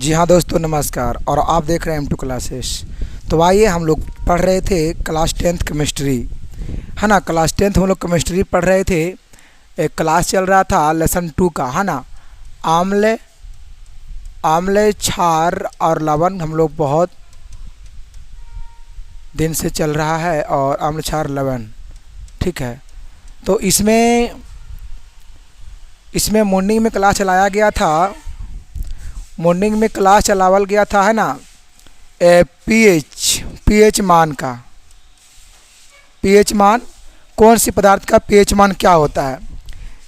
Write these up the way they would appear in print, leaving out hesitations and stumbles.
जी हाँ दोस्तों, नमस्कार। और आप देख रहे हैं M2 क्लासेस। तो आइए, हम लोग पढ़ रहे थे क्लास 10th केमिस्ट्री, है ना। क्लास 10th हम लोग केमिस्ट्री पढ़ रहे थे। एक क्लास चल रहा था लेसन 2 का, है ना। आम्ल आम्ल क्षार और लवण हम लोग बहुत दिन से चल रहा है, और आम्ल क्षार लवण, ठीक है। तो इसमें मॉर्निंग में क्लास चलाया गया था। मॉर्निंग में क्लास चलावल गया था, है ना। पीएच मान का, पीएच मान, कौन सी पदार्थ का पीएच मान क्या होता है,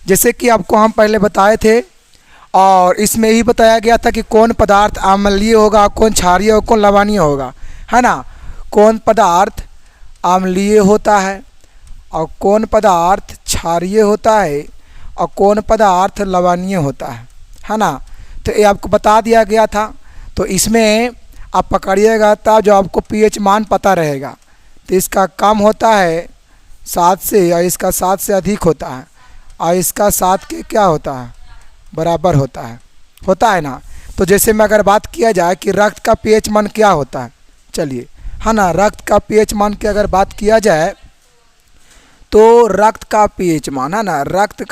जैसे कि आपको हम पहले बताए थे। और इसमें ही बताया गया था कि कौन पदार्थ अम्लीय होगा, कौन क्षारीय होगा, कौन लवणीय होगा, है ना। कौन पदार्थ अम्लीय होता है और कौन पदार्थ क्षारीय होता है और कौन पदार्थ लवणीय होता है ना। तो ये आपको बता दिया गया था। तो इसमें आप पकड़िएगा तब जो आपको पीएच मान पता रहेगा। तो इसका कम होता है 7 से, और इसका 7 से अधिक होता है, और इसका 7 के क्या होता है, बराबर होता है ना। तो जैसे में अगर बात किया जाए कि रक्त का पीएच मान क्या होता है, चलिए, है ना। रक्त का पीएच मान की अगर बात किया जाए तो रक्त का पीएच मान, है ना, रक्त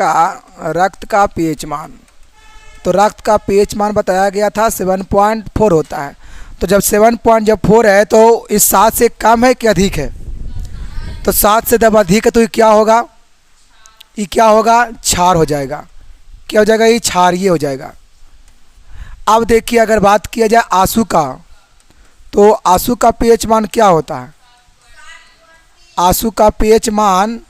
का पीएच मान, तो रक्त का पीएच मान बताया गया था 7.4 होता है। तो जब 7.4 है तो इस 7 से कम है कि अधिक है, तो 7 से जब अधिक है तो ये क्या होगा, क्षार हो जाएगा। क्या हो जाएगा, ये क्षारीय हो जाएगा। अब देखिए, अगर बात किया जाए आंसू का, तो आंसू का पीएच मान क्या होता है, आंसू का पीएच मान,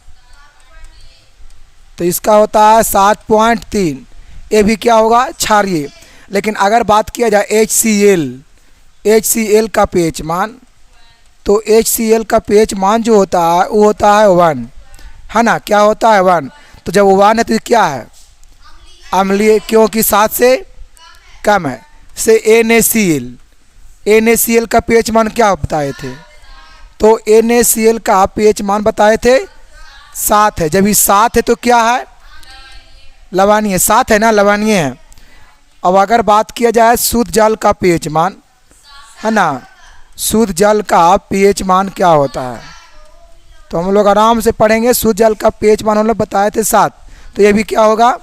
तो इसका होता है 7.3। ये भी क्या होगा, क्षारीय। लेकिन अगर बात किया जाए HCl का पीएच मान, तो HCl का पीएच मान जो होता है वो होता है 1, है ना। क्या होता है, 1। तो जब 1 है तो क्या है, अम्लीय, क्योंकि 7 से कम है। से NaCl का पीएच मान क्या बताए थे, तो NaCl का पीएच मान बताए थे 7 है। जब ये 7 है तो क्या है, लवणीय, 7 है ना, लवणीय है। अब अगर बात किया जाए शुद्ध जल का पीएच मान, है ना, शुद्ध जल का पीएच मान क्या होता है, तो हम लोग आराम से पढ़ेंगे। शुद्ध जल का पीएच मान हम लोग बताए थे 7, तो ये भी क्या होगा,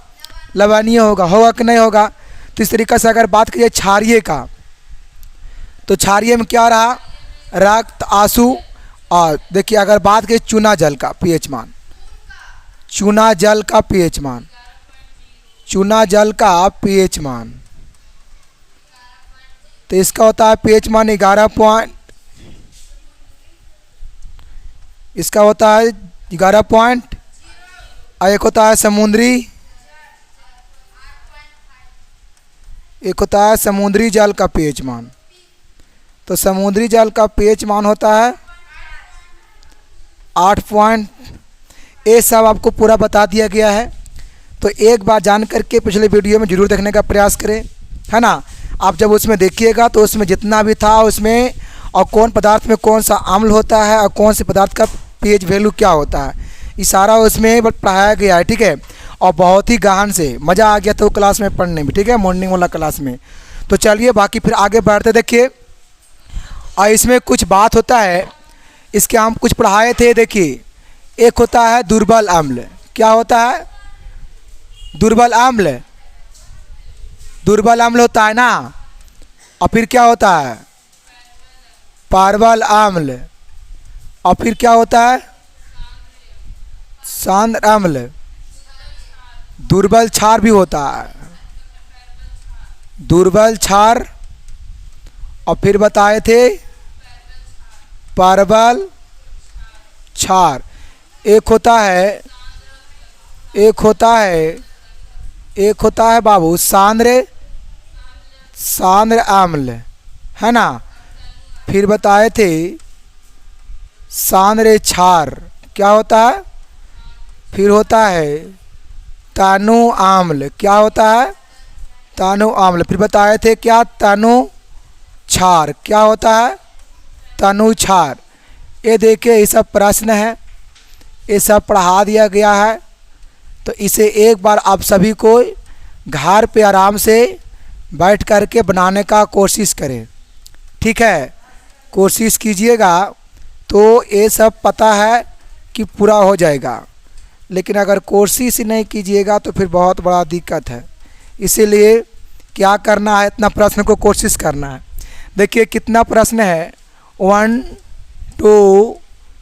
लवणीय होगा कि नहीं होगा। तो इस तरीके से अगर बात की जाए क्षारीय का, तो क्षारीय में क्या रहा, रक्त, आंसू। और देखिए, अगर बात की चूना जल का पीएच मान, चूना जल का पीएच मान, चूना जल का पीएच मान, तो इसका होता है पीएच मान 11 पॉइंट, इसका होता है 11 पॉइंट। और एक होता है समुद्री, एक होता है समुद्री जल का पीएच मान, तो समुद्री जल का पीएच मान होता है 8 पॉइंट। ये सब आपको पूरा बता दिया गया है। तो एक बार जान करके पिछले वीडियो में ज़रूर देखने का प्रयास करें, है ना। आप जब उसमें देखिएगा तो उसमें जितना भी था उसमें, और कौन पदार्थ में कौन सा अम्ल होता है और कौन से पदार्थ का पीएच वैल्यू क्या होता है, ये सारा उसमें पढ़ाया गया है, ठीक है। और बहुत ही गहन से मज़ा आ गया था वो क्लास में पढ़ने में, ठीक है, मॉर्निंग वाला क्लास में। तो चलिए बाकी फिर आगे बढ़ते, देखिए। और इसमें कुछ बात होता है, इसके हम कुछ पढ़ाए थे। देखिए, एक होता है दुर्बल अम्ल। क्या होता है, दुर्बल अम्ल, दुर्बल अम्ल होता है ना। और फिर क्या होता है, पार्वल अम्ल। और फिर क्या होता है, सांद्र अम्ल। दुर्बल क्षार भी होता है, दुर्बल क्षार। और फिर बताए थे पार्वल क्षार। एक होता है बाबू सांद्र अम्ल, है ना। फिर बताए थे सांद्र क्षार, क्या होता है। फिर होता है तनु अम्ल, क्या होता है, तनु अम्ल। फिर बताए थे क्या, तनु क्षार, क्या होता है, तनु क्षार। ये देखिए, ये सब प्रश्न है, ये सब पढ़ा दिया गया है। तो इसे एक बार आप सभी को घर पे आराम से बैठ करके बनाने का कोशिश करें, ठीक है। कोशिश कीजिएगा तो ये सब पता है कि पूरा हो जाएगा, लेकिन अगर कोशिश ही नहीं कीजिएगा तो फिर बहुत बड़ा दिक्कत है। इसीलिए क्या करना है, इतना प्रश्न को कोशिश करना है। देखिए कितना प्रश्न है, 1 2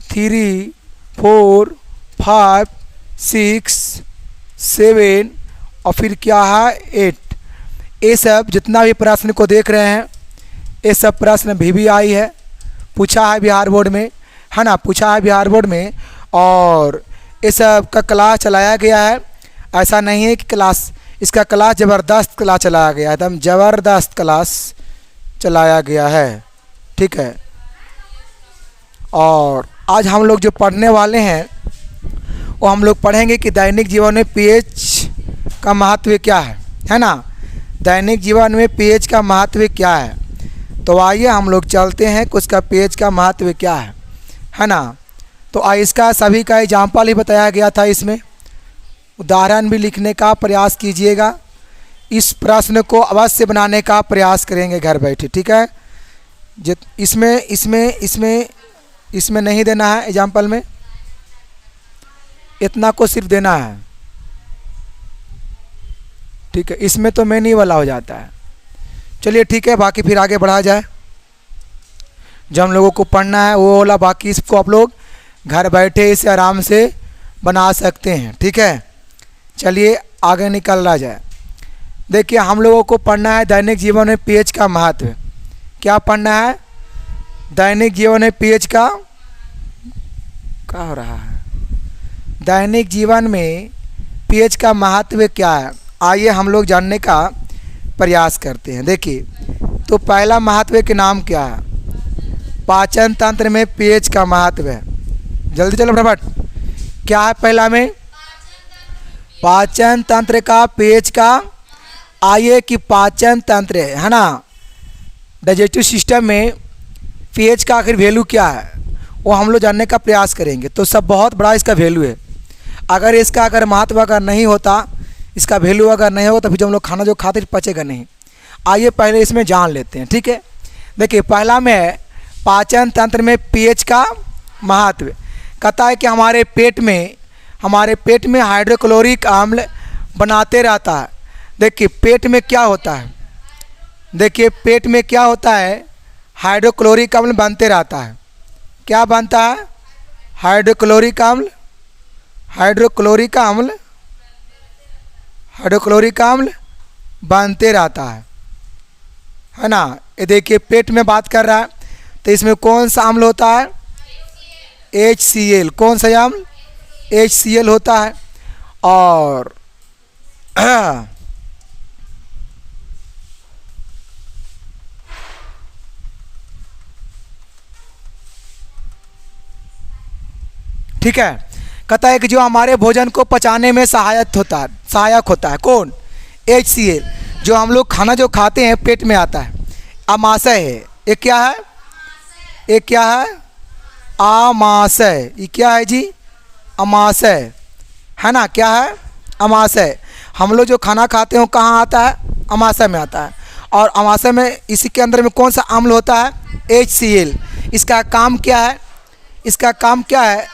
3 4 5 6 7 और फिर क्या है 8। ये सब जितना भी प्रश्न को देख रहे हैं, ये सब प्रश्न VVI है, पूछा है बिहार बोर्ड में, है ना, पूछा है बिहार बोर्ड में। और ये सब का क्लास चलाया गया है। ऐसा नहीं है कि क्लास, इसका क्लास ज़बरदस्त क्लास चलाया गया है, एकदम ज़बरदस्त क्लास चलाया गया है, ठीक है। और आज हम लोग जो पढ़ने वाले हैं वो हम लोग पढ़ेंगे कि दैनिक जीवन में pH का महत्व क्या है ना। दैनिक जीवन में pH का महत्व क्या है, तो आइए हम लोग चलते हैं कि उसका pH का महत्व क्या है ना। तो इसका सभी का एग्जाम्पल ही बताया गया था, इसमें उदाहरण भी लिखने का प्रयास कीजिएगा। इस प्रश्न को अवश्य बनाने का प्रयास करेंगे घर बैठे, ठीक है। इसमें इसमें इसमें इसमें नहीं देना है, एग्जाम्पल में इतना को सिर्फ देना है, ठीक है। इसमें तो मैनी वाला हो जाता है। चलिए ठीक है, बाकी फिर आगे बढ़ा जाए। जो हम लोगों को पढ़ना है वो वाला, बाकी इसको आप लोग घर बैठे इसे आराम से बना सकते हैं, ठीक है। चलिए आगे निकल रहा जाए। देखिए हम लोगों को पढ़ना है दैनिक जीवन में pH का महत्व। क्या पढ़ना है, दैनिक जीवन में pH का, क्या हो रहा है, दैनिक जीवन में pH का महत्व क्या है, आइए हम लोग जानने का प्रयास करते हैं। देखिए तो पहला महत्व के नाम क्या है, पाचन तंत्र में pH का महत्व है। जल्दी चलो फटाफट, क्या है पहला में, पाचन तंत्र का pH का। आइए कि पाचन तंत्र है ना, डाइजेस्टिव सिस्टम में pH का आखिर वैल्यू क्या है वो हम लोग जानने का प्रयास करेंगे। तो सब बहुत बड़ा इसका वैल्यू है। अगर इसका अगर महत्व अगर नहीं होता, इसका वैल्यू अगर नहीं होगा तो फिर जो हम लोग खाना जो खाते पचेगा नहीं। आइए पहले इसमें जान लेते हैं, ठीक है। देखिए पहला में है पाचन तंत्र में pH का महत्व। कहता है कि हमारे पेट में हाइड्रोक्लोरिक अम्ल बनाते रहता है। देखिए पेट में क्या होता है, देखिए पेट में क्या होता है, हाइड्रोक्लोरिक अम्ल बनते रहता है। क्या बनता है, हाइड्रोक्लोरिक अम्ल, हाइड्रोक्लोरिक अम्ल, हाइड्रोक्लोरिक अम्ल बनते रहता है ना। ये देखिए पेट में बात कर रहा है, तो इसमें कौन सा अम्ल होता है, HCl। कौन सा अम्ल, HCl होता है। और ठीक है, कहता है कि जो हमारे भोजन को पचाने में सहायक होता है कौन, HCl। जो हम लोग खाना जो खाते हैं पेट में आता है, अमाशय है। ये क्या है, ये क्या है, अमाशय। ये क्या है जी, अमाशय है ना, क्या है, अमाशय। हम लोग जो खाना खाते हैं वो कहाँ आता है, अमाशय में आता है। और अमाशय में इसी के अंदर में कौन सा अम्ल होता है, HCl। इसका काम क्या है, इसका काम क्या है,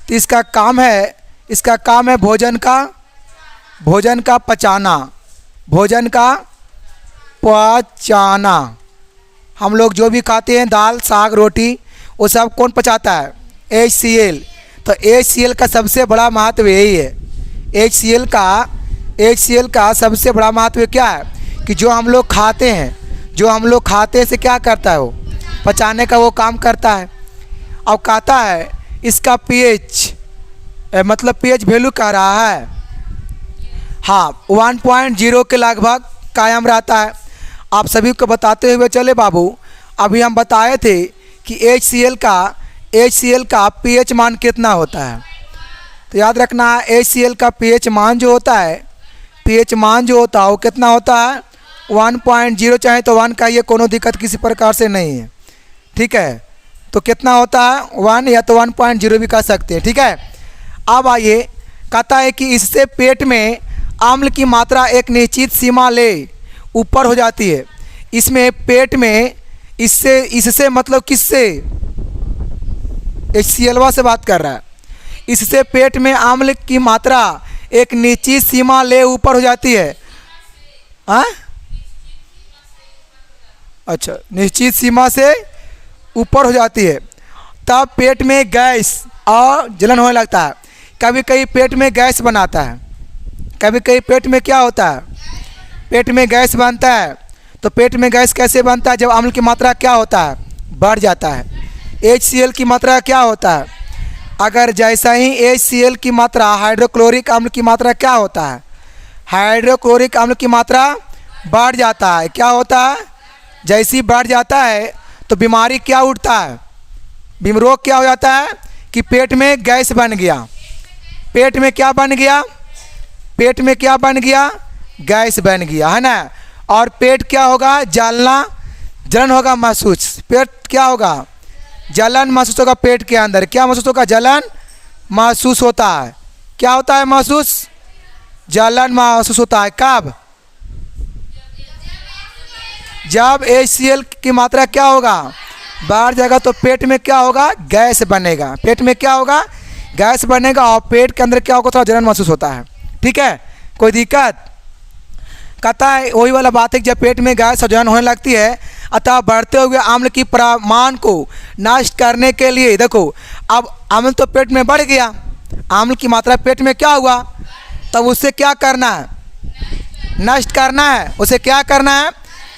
तो इसका काम है भोजन का पचाना, भोजन का पचाना। हम लोग जो भी खाते हैं दाल साग रोटी वो सब कौन पचाता है, HCl। तो HCl का सबसे बड़ा महत्व यही है। HCl का सबसे बड़ा महत्व क्या है कि जो हम लोग खाते हैं, जो हम लोग खाते से क्या करता है, वो पचाने का वो काम करता है। अब कहता है इसका pH मतलब pH वैल्यू कह रहा है, हाँ 1.0 के लगभग कायम रहता है। आप सभी को बताते हुए चले बाबू, अभी हम बताए थे कि HCl का pH मान कितना होता है। तो याद रखना है HCl का pH मान जो होता है, pH मान जो होता है वो कितना होता है, 1.0। चाहे तो 1 का, ये कोनो दिक्कत किसी प्रकार से नहीं है, ठीक है। तो कितना होता है, 1 या तो 1.0 भी कह सकते हैं, ठीक है। अब आइए कहता है कि इससे पेट में अम्ल की मात्रा एक निश्चित सीमा ले ऊपर हो जाती है। इसमें पेट में इससे मतलब किससे, HCl से बात कर रहा है। इससे पेट में अम्ल की मात्रा एक निश्चित सीमा ले ऊपर हो जाती है। हाँ, अच्छा, निश्चित सीमा से ऊपर हो जाती है, तब पेट में गैस और जलन होने लगता है। कभी कभी पेट में गैस बनाता है, कभी कभी पेट में क्या होता है, पेट में गैस बनता है। तो पेट में गैस कैसे बनता है, जब अम्ल की मात्रा क्या होता है, बढ़ जाता है। HCl की मात्रा क्या होता है, अगर जैसा ही HCl की मात्रा, हाइड्रोक्लोरिक अम्ल की मात्रा क्या होता है, हाइड्रोक्लोरिक अम्ल की मात्रा बढ़ जाता है। क्या होता है, जैसी बढ़ जाता है तो बीमारी क्या उठता है, रोग क्या हो जाता है कि पेट में गैस बन गया। पेट में क्या बन गया, पेट में क्या बन गया, गैस बन गया, है ना। और पेट क्या होगा, जलन होगा महसूस। पेट क्या होगा, जलन महसूस होगा। पेट के अंदर क्या महसूस होगा, जलन महसूस होता है। क्या होता है महसूस, जलन महसूस होता है। कब, जब HCl की मात्रा क्या होगा, बढ़ जाएगा, तो पेट में क्या होगा, गैस बनेगा। पेट में क्या होगा, गैस बनेगा, और पेट के अंदर क्या होगा, थोड़ा जलन महसूस होता है। ठीक है, कोई दिक्कत, कहता है वही वाला बात है कि जब पेट में गैस और जलन होने लगती है, अतः बढ़ते हुए अम्ल की परिमाण को नष्ट करने के लिए, देखो अब अम्ल तो पेट में बढ़ गया, अम्ल की मात्रा पेट में क्या हुआ, तब उससे क्या करना है, नष्ट करना है। उसे क्या करना है,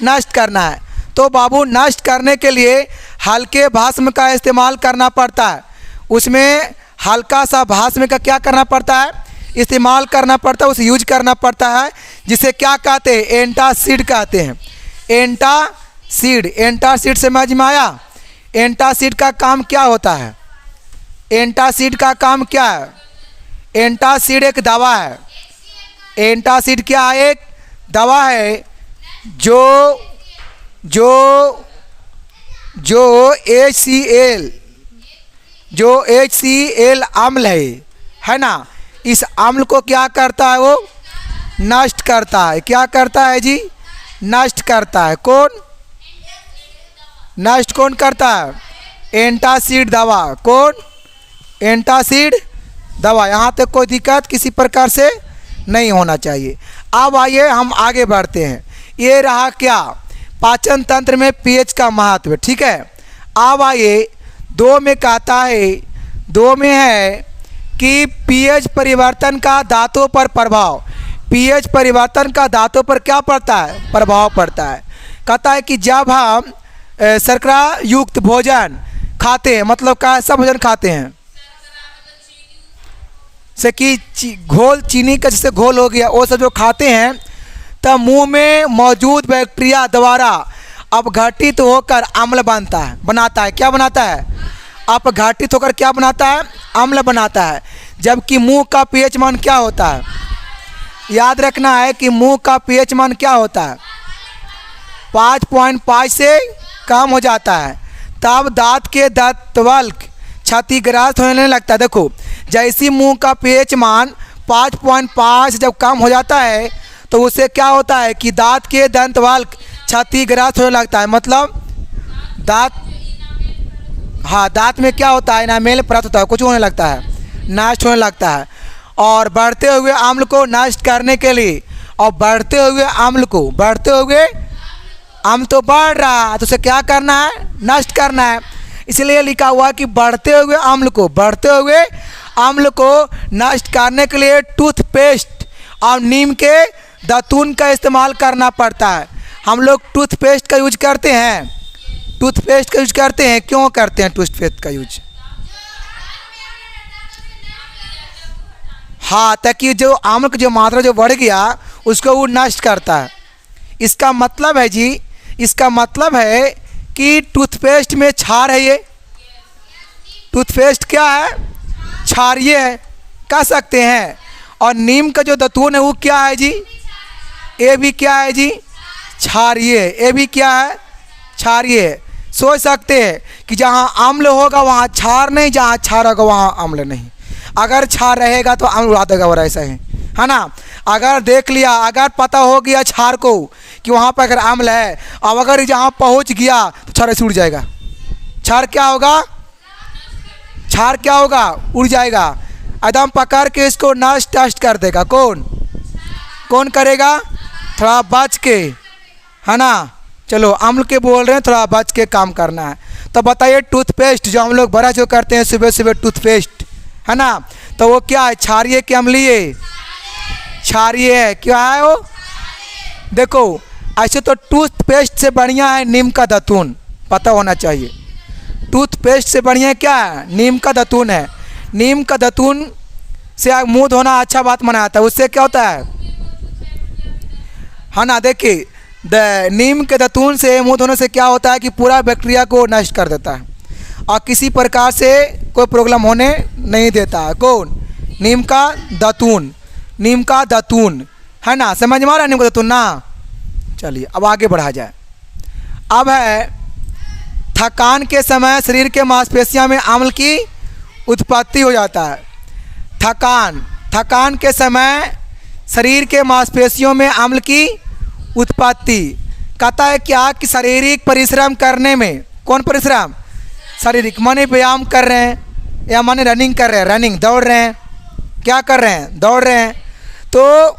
नष्ट करना है। तो बाबू नष्ट करने के लिए हल्के भस्म का इस्तेमाल करना पड़ता है। उसमें हल्का सा भस्म का क्या करना पड़ता है, इस्तेमाल करना पड़ता है, उसे यूज करना पड़ता है, जिसे क्या कहते हैं, एंटासिड कहते हैं। एंटासिड, एंटासिड समझ में आया। एंटासिड का काम क्या होता है, एंटासिड का काम क्या है, एंटासिड एक दवा है। एंटासिड क्या है, एक दवा है जो HCl अम्ल है ना, इस अम्ल को क्या करता है, वो नष्ट करता है। क्या करता है जी, नष्ट करता है। कौन नष्ट, कौन करता है, एंटासिड दवा। कौन, एंटासिड दवा। यहाँ तक कोई दिक्कत किसी प्रकार से नहीं होना चाहिए। अब आइए हम आगे बढ़ते हैं। ये रहा क्या, पाचन तंत्र में पीएच का महत्व। ठीक है, अब आइए दो में कहता है, दो में है कि पीएच परिवर्तन का दांतों पर प्रभाव। पीएच परिवर्तन का दांतों पर क्या पड़ता है, प्रभाव पड़ता है। कहता है कि जब हम शर्करा युक्त भोजन खाते हैं, मतलब कैसा भोजन खाते हैं, से कि घोल, चीनी का जैसे घोल हो गया, वो सब जो खाते हैं, तब मुंह में मौजूद बैक्टीरिया द्वारा अपघटित होकर अम्ल बनाता है। क्या बनाता है, अपघटित होकर क्या बनाता है, अम्ल बनाता है। जबकि मुंह का पीएच मान क्या होता है, याद रखना है कि मुंह का पीएच मान क्या होता है, 5.5 से कम हो जाता है, तब दांत के दंतवल्क क्षतिग्रस्त होने लगता है। देखो, जैसी मुंह का पीएच मान 5.5 से जब कम हो जाता है, तो उससे क्या होता है कि दांत के दंतवल्क क्षतिग्रस्त होने लगता है। मतलब दांत, हाँ, दांत में क्या होता है, इनामेल प्राप्त होता है, कुछ होने लगता है, नष्ट होने लगता है। और बढ़ते हुए अम्ल को नष्ट करने के लिए, और बढ़ते हुए अम्ल को, बढ़ते हुए अम्ल तो बढ़ रहा है, तो उसे क्या करना है, नष्ट करना है। इसलिए लिखा हुआ है कि बढ़ते हुए अम्ल को, बढ़ते हुए अम्ल को नष्ट करने के लिए टूथपेस्ट और नीम के दातून का इस्तेमाल करना पड़ता है। हम लोग टूथपेस्ट का यूज करते हैं, टूथपेस्ट का यूज करते हैं, क्यों करते हैं टूथपेस्ट का यूज, हाँ, ताकि जो अम्ल की जो मात्रा जो बढ़ गया उसको वो नष्ट करता है। इसका मतलब है जी, इसका मतलब है कि टूथपेस्ट में क्षार है। ये टूथपेस्ट क्या है, क्षारीय है, कह सकते हैं। और नीम का जो दातून है वो क्या है जी, ये भी क्या है जी, क्षारीय है। ये भी क्या है, क्षारीय है। सोच सकते हैं कि जहाँ अम्ल होगा वहाँ क्षार नहीं, जहाँ क्षार होगा वहाँ अम्ल नहीं। अगर क्षार रहेगा तो अम्ल उड़ा देगा, और ऐसा है ना। अगर देख लिया, अगर पता हो गया क्षार को कि वहाँ पर अगर अम्ल है, अब अगर जहाँ पहुँच गया तो क्षार ऐसे उड़ जाएगा। क्षार क्या होगा? क्षार क्या होगा? उड़ जाएगा। एकदम पकड़ के इसको नष्ट नष्ट कर देगा। कौन कौन करेगा? थोड़ा बच के, है ना। चलो अम्ल के बोल रहे हैं, थोड़ा बच के काम करना है। तो बताइए टूथपेस्ट जो हम लोग बड़ा जो करते हैं सुबह सुबह टूथपेस्ट, है ना, तो वो क्या है? क्षारीय कि अम्लीय? क्षारीय है। क्या है वो? देखो ऐसे तो टूथपेस्ट से बढ़िया है नीम का दातून, पता होना चाहिए। टूथपेस्ट से बढ़िया क्या है? नीम का दातून है। नीम का दातून से मुंह धोना अच्छा बात मनाता है। उससे क्या होता है ना, देखिए नीम के दातून से मुंह धोने से क्या होता है कि पूरा बैक्टीरिया को नष्ट कर देता है और किसी प्रकार से कोई प्रॉब्लम होने नहीं देता है। कौन? नीम का दातून। नीम का दातून, है ना, समझ में आ रहा है नीम का दातून ना। चलिए अब आगे बढ़ा जाए। अब है थकान के समय शरीर के मांसपेशियों में अम्ल की उत्पत्ति हो जाता है। थकान के समय शरीर के मांसपेशियों में अम्ल की उत्पत्ति कहता है क्या कि शारीरिक परिश्रम करने में, कौन परिश्रम? शारीरिक माने व्यायाम कर रहे हैं या माने रनिंग कर रहे हैं, रनिंग दौड़ रहे हैं, क्या कर रहे हैं? दौड़ रहे हैं। तो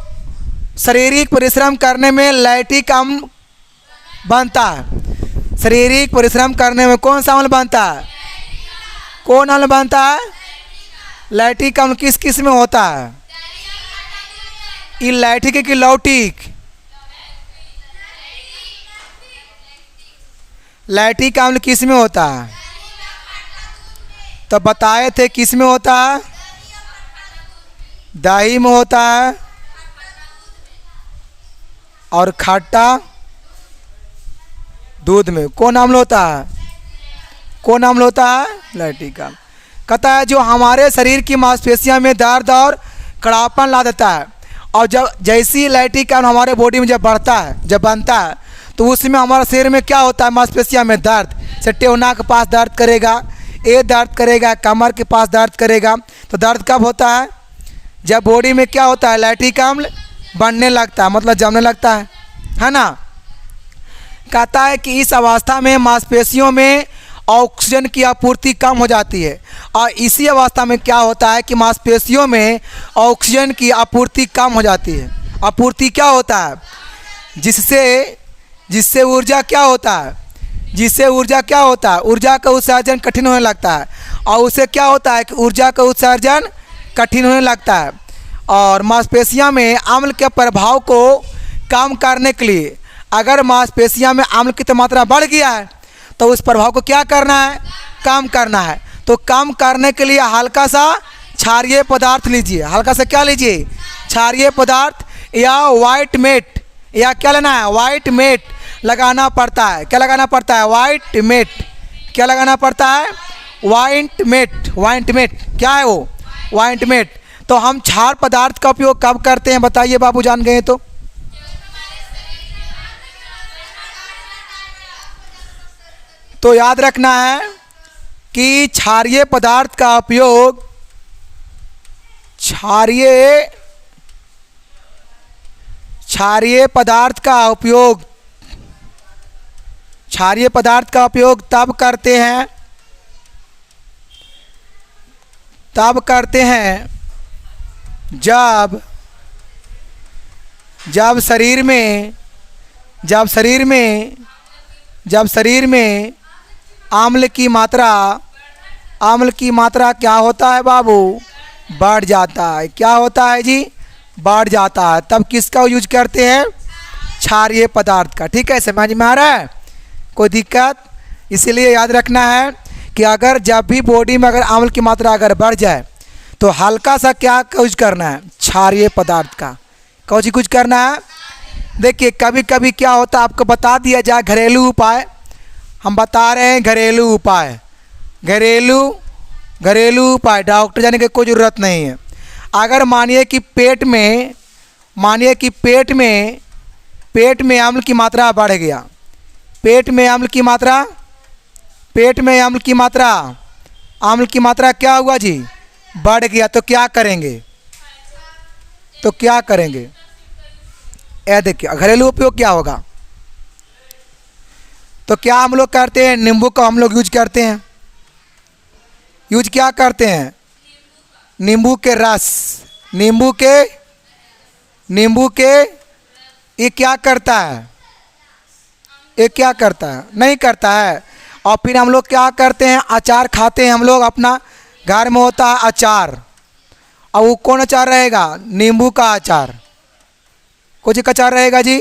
शारीरिक परिश्रम करने में लैक्टिक अम्ल बनता है। शारीरिक परिश्रम करने में कौन सा अम्ल बनता है? कौन अम्ल बनता है? लैक्टिक अम्ल। किस किस में होता है? लैक्टिक की लौटिक? लैक्टिक अम्ल किस में होता है? तो बताए थे किस में होता है? दही में होता है और खट्टा दूध में। कौन अम्ल होता है? कौन अम्ल होता है? लैक्टिक अम्ल। कहता है जो हमारे शरीर की मांसपेशियों में दर्द और कड़ापन ला देता है, और जब जैसी लैक्टिक अम्ल हमारे बॉडी में जब बढ़ता है, जब बनता है, तो उसमें हमारे शरीर में क्या होता है? मांसपेशियों में दर्द, से टेवना के पास दर्द करेगा, ये दर्द करेगा, कमर के पास दर्द करेगा। तो दर्द कब होता है? जब बॉडी में क्या होता है? लैक्टिक अम्ल बढ़ने लगता है, मतलब जमने लगता है ना। कहता है कि इस अवस्था में मांसपेशियों में ऑक्सीजन की आपूर्ति कम हो जाती है, और इसी अवस्था में क्या होता है कि मांसपेशियों में ऑक्सीजन की आपूर्ति कम हो जाती है। आपूर्ति क्या होता है? जिससे ऊर्जा क्या होता है? जिससे ऊर्जा क्या होता है? ऊर्जा का उत्सर्जन कठिन होने लगता है, और उससे क्या होता है कि ऊर्जा का उत्सर्जन कठिन होने लगता है। और मांसपेशियों में अम्ल के प्रभाव को कम करने के लिए, अगर मांसपेशियों में अम्ल की मात्रा बढ़ गया है तो उस प्रभाव को क्या करना है? कम करना है। तो कम करने के लिए हल्का सा क्षारीय पदार्थ लीजिए। हल्का सा क्या लीजिए? क्षारीय पदार्थ, या वाइट मेट, या क्या लेना है? वाइट मेट लगाना पड़ता है। क्या लगाना पड़ता है? वाइट मेट। क्या लगाना पड़ता है? वाइट मेट। वाइट मेट क्या है वो? वाइट मेट। तो हम क्षार पदार्थ का उपयोग कब करते हैं बताइए बाबू, जान गए तो याद रखना है कि क्षारीय पदार्थ का उपयोग, क्षारीय पदार्थ का उपयोग तब करते हैं जब शरीर में अम्ल की मात्रा क्या होता है बाबू? बढ़ जाता है। क्या होता है जी? बढ़ जाता है। तब किसका यूज करते हैं? क्षारीय पदार्थ का। ठीक है, समझ में आ रहा है? कोई दिक्कत? इसीलिए याद रखना है कि अगर जब भी बॉडी में अगर अम्ल की मात्रा अगर बढ़ जाए तो हल्का सा क्या यूज करना है? क्षारीय पदार्थ का। कौन सी कुछ करना है? देखिए कभी कभी क्या होता है, आपको बता दिया जाए घरेलू उपाय। हम बता रहे हैं घरेलू उपाय, घरेलू उपाय, डॉक्टर जाने की कोई ज़रूरत नहीं है। अगर मानिए कि पेट में अम्ल की मात्रा बढ़ गया, पेट में अम्ल की मात्रा क्या हुआ जी? बढ़ गया। तो क्या करेंगे? यह देखिए घरेलू उपयोग क्या होगा। तो क्या हम लोग करते हैं, नींबू का हम लोग यूज करते हैं। यूज क्या करते हैं, नींबू के रस, नींबू के ये क्या करता है, ये क्या करता है, नहीं करता है। और फिर हम लोग क्या करते हैं, अचार खाते हैं हम लोग, अपना घर में होता है अचार। और वो कौन अचार रहेगा, नींबू का अचार। कौन का अचार रहेगा जी,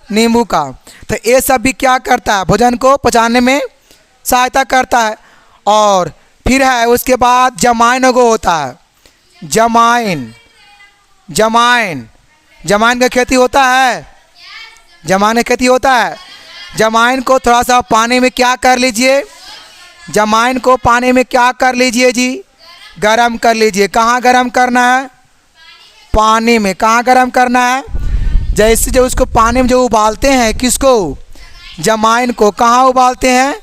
नींबू का। तो ये सब भी क्या करता है, भोजन को पचाने में सहायता करता है। और फिर है उसके बाद जमाइन को होता है, जमाइन का खेती होता है, जमाइन का खेती होता है। जमाइन को थोड़ा सा पानी में क्या कर लीजिए, जमाइन को पानी में क्या कर लीजिए जी, गरम कर लीजिए। कहाँ गरम करना है, पानी में। कहाँ गरम करना है, जैसे जो उसको पानी में जो उबालते हैं, किसको, जमाइन को। कहाँ उबालते हैं,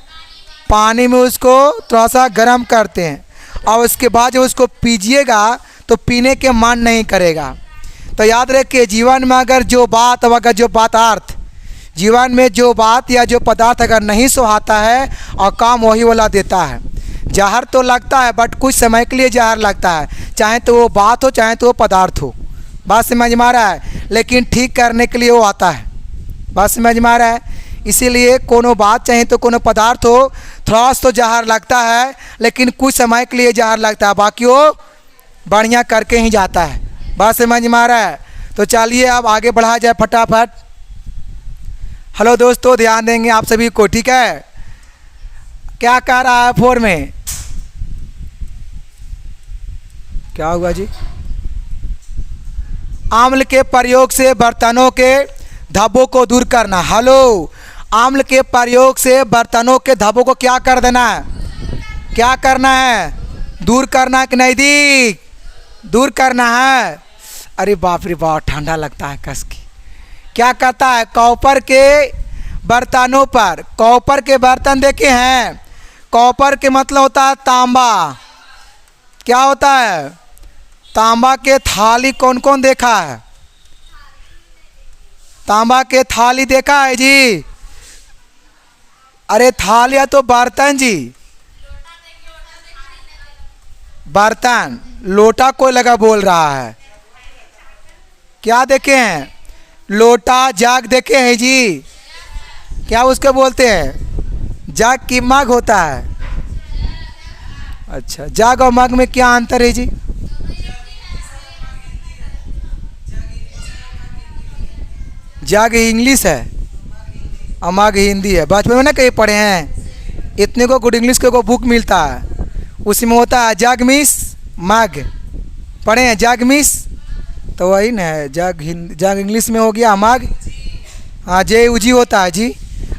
पानी में उसको थोड़ा सा गरम करते हैं। और उसके बाद जब उसको पीजिएगा तो पीने के मन नहीं करेगा। तो याद रखिए, जीवन में अगर जो बात, अगर जो पदार्थ, जीवन में जो बात या जो पदार्थ अगर नहीं सुहाता है और काम वही वाला देता है। जहर तो लगता है बट कुछ समय के लिए जहर लगता है, चाहे तो वो बात हो चाहे तो वो पदार्थ हो। बात समझ में आ रहा है, लेकिन ठीक करने के लिए वो आता है। बात समझ में आ रहा है। इसीलिए कोनो बात चाहे तो कोनो पदार्थ हो, थोड़ा सा तो जहर लगता है लेकिन कुछ समय के लिए जहर लगता है, बाकी वो बढ़िया करके ही जाता है। बात समझ में आ रहा है। तो चलिए अब आगे बढ़ा जाए फटाफट। हेलो दोस्तों, ध्यान देंगे आप सभी को, ठीक है। क्या कह रहा है 4 में, क्या हुआ जी, आम्ल के प्रयोग से बर्तनों के धब्बों को दूर करना। हेलो, आम्ल के प्रयोग से बर्तनों के धब्बों को क्या कर देना है, क्या करना है, दूर करना है कि नज़दीक, दूर करना है। अरे बाप रे बाप, ठंडा लगता है कस की। क्या कहता है, कॉपर के बर्तनों पर, कॉपर के बर्तन देखे हैं, कॉपर के मतलब होता है तांबा। क्या होता है, तांबा के थाली। कौन कौन देखा है, तांबा के थाली देखा है जी। अरे थाली या तो बर्तन जी, बर्तन, लोटा कोई लगा बोल रहा है। क्या देखे हैं, लोटा, जग देखे हैं जी। क्या उसके बोलते हैं, जग की मग होता है। अच्छा, जग और मग में क्या अंतर है जी, जग इंग्लिश है और मग हिंदी है। बचपन में ना कहीं पढ़े हैं, इतने को गुड इंग्लिश को बुक मिलता है, उसमें होता है जग मिस मग, पढ़े हैं जग मिस, तो वही ना है जग। जग इंग्लिश में हो गया, मग हाँ जे यू जी होता है जी।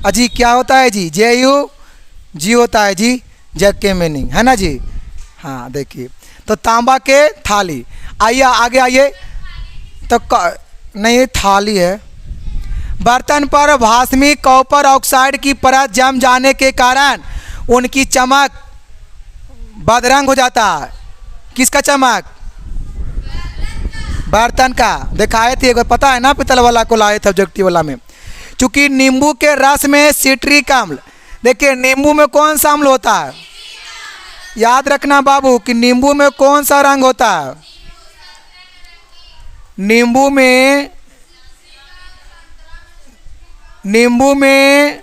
अजी क्या होता है जी, जे यू जी होता है जी, जग के मीनिंग है ना जी। हाँ देखिए, तो तांबा के थाली। आइए आगे आइए। तो नहीं, थाली है। बर्तन पर भास्मी कॉपर ऑक्साइड की परत जम जाने के कारण उनकी चमक बदरंग हो जाता है। किसका चमक, बर्तन का। दिखाए थे एक बार, पता है ना, पितल वाला को लाए थे ऑब्जेक्टिव वाला में। चूंकि नींबू के रस में सिट्रिक अम्ल, देखिए नींबू में कौन सा अम्ल होता है, याद रखना बाबू कि नींबू में कौन सा रंग होता है, नींबू में, नींबू में,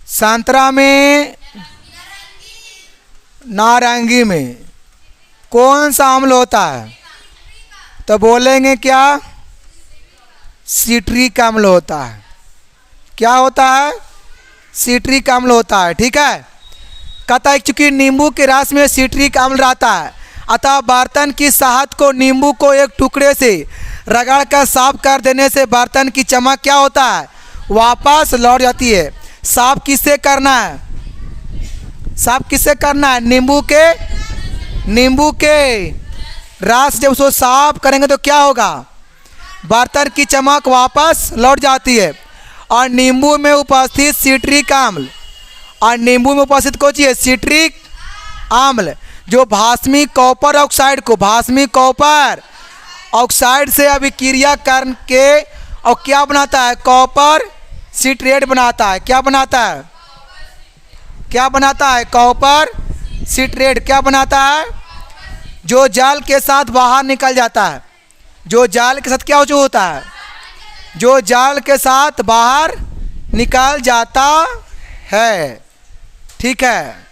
संतरा में, नारंगी में कौन सा अम्ल होता है, तो बोलेंगे क्या, सिट्रिक अम्ल होता है। क्या होता है, सिट्रिक अम्ल होता है, ठीक है। कहता है चूंकि नींबू के रस में सिट्रिक अम्ल रहता है, अतः बर्तन की शहद को नींबू को एक टुकड़े से रगड़ कर साफ कर देने से बर्तन की चमक क्या होता है, वापस लौट जाती है। साफ किससे करना है, साफ किससे करना है, नींबू के रस जब उसको साफ करेंगे तो क्या होगा, बर्तन की चमक वापस लौट जाती है। और नींबू में उपस्थित सिट्रिक अम्ल, और नींबू में उपस्थित कौन चीज है, सिट्रिक अम्ल, जो भास्मी कॉपर ऑक्साइड को, भास्मी कॉपर ऑक्साइड से अभिक्रिया करके और क्या बनाता है, कॉपर सिट्रेट बनाता है। क्या बनाता है, क्या बनाता है, कॉपर सिट्रेट। क्या बनाता है, जो जल के साथ बाहर निकल जाता है, जो जल के साथ क्या जो होता है, जो जल के साथ बाहर निकल जाता है। ठीक है।